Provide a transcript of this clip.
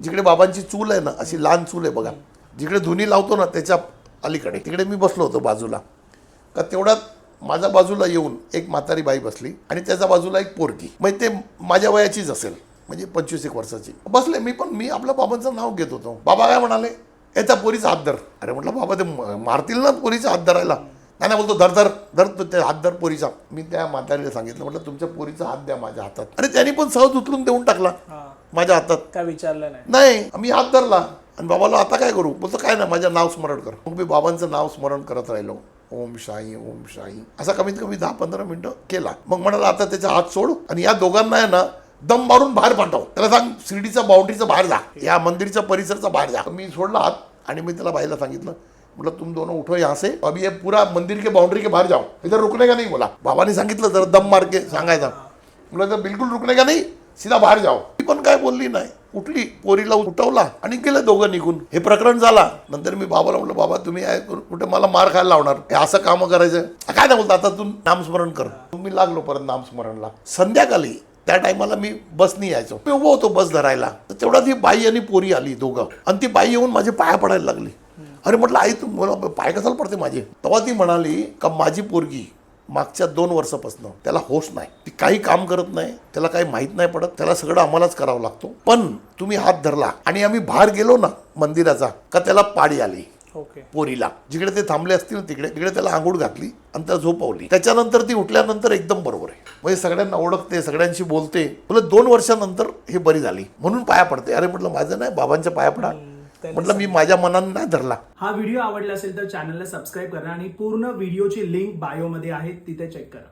जिकडे बाबांची चूल आहे ना, अशी लहान चूल आहे बघा, जिकडे धुनी लावतो ना त्याच्या अलीकडे, तिकडे मी बसलो होतो बाजूला. का तेवढ्यात माझ्या बाजूला येऊन एक म्हातारी बाई बसली आणि त्याच्या बाजूला एक पोरगी, म्हणजे ते माझ्या वयाचीच असेल, म्हणजे 25-1 वर्षाची. बसले मी आपल्या बाबांचं नाव घेत होतो. बाबा काय म्हणाले, याच्या पोरीचा हात धर. अरे म्हटलं बाबा ते मारतील ना पोरीचा हात धरायला. नाही बोलतो धर धर धर ते हात धर पोरीचा. मी त्या म्हातारीला सांगितलं, म्हटलं तुमच्या पोरीचा हात द्या माझ्या हातात. आणि त्यांनी पण सहज उचलून देऊन टाकला माझ्या हातात. काय विचारलं नाही, मी हात धरला आणि बाबाला आता काय करू, बोलतो काय नाही माझं नाव स्मरण कर. मग मी बाबांचं नाव स्मरण करत राहिलो, ओम शाई ओम शाई, असा कमीत कमी 10-15 मिनिटं केला. मग म्हणाला आता त्याचा हात सोड आणि या दोघांना आहे ना दम मारून बाहेर पाठव. त्याला सांग शिर्डीचा बाउंड्रीचा बाहेर जा, या मंदिरच्या परिसरचा बाहेर जा. मी सोडला हात आणि मी त्याला बाईला सांगितलं, मतलब तुम दोनों उठो यहाँ से, अभी ये पूरा मंदिर के बाउंड्री के बाहर जाओ, इधर रुकने का नहीं बोला. बाबांनी सांगितलं जरा दम मार के सांगायचा. म्हटलं तर बिलकुल रुकने का नाही, सीधा बाहेर जाओ. ती पण काय बोलली नाही, उठली, पोरीला उठवला आणि गेले दोघं निघून. हे प्रकरण झाला. नंतर मी बाबाला म्हटलं, बाबा तुम्ही कुठे मला मार खायला लावणार, हे असं काम करायचं काय नाही. बोलतो आता तू नामस्मरण कर. मी लागलो परत नामस्मरणला. संध्याकाळी त्या टायमाला मी बसनी यायचो, मी उभं होतो बस धरायला. तर तेवढा ती बाई आणि पोरी आली दोघं, आणि ती बाई येऊन माझे पाया पडायला लागली. अरे म्हटलं आई तू मला पाय कसाला पडते माझे. तेव्हा ती म्हणाली का माझी पोरगी मागच्या 2 वर्षापासून त्याला होश नाही, ती काही काम करत नाही, त्याला काही माहीत नाही पडत, त्याला सगळं आम्हालाच करावं लागतो. पण तुम्ही हात धरला आणि आम्ही बाहेर गेलो ना मंदिराचा, का त्याला पाडी आली पोरीला. जिकडे ते थांबले असतील तिकडे त्याला आंघोळ घातली आणि त्याला झोपवली. त्याच्यानंतर ती उठल्यानंतर एकदम बरोबर आहे, म्हणजे सगळ्यांना ओळखते, सगळ्यांशी बोलते. बोले 2 वर्षानंतर हे बरी झाली म्हणून पाया पडते. अरे म्हटलं माझं नाही, बाबांच्या पाया पडा. म्हटलं मी माझ्या मनाने नाही धरला. हा व्हिडिओ आवडला असेल तर चॅनलला सबस्क्राईब करा आणि पूर्ण व्हिडिओची लिंक बायो मध्ये आहे, तिथे चेक करा.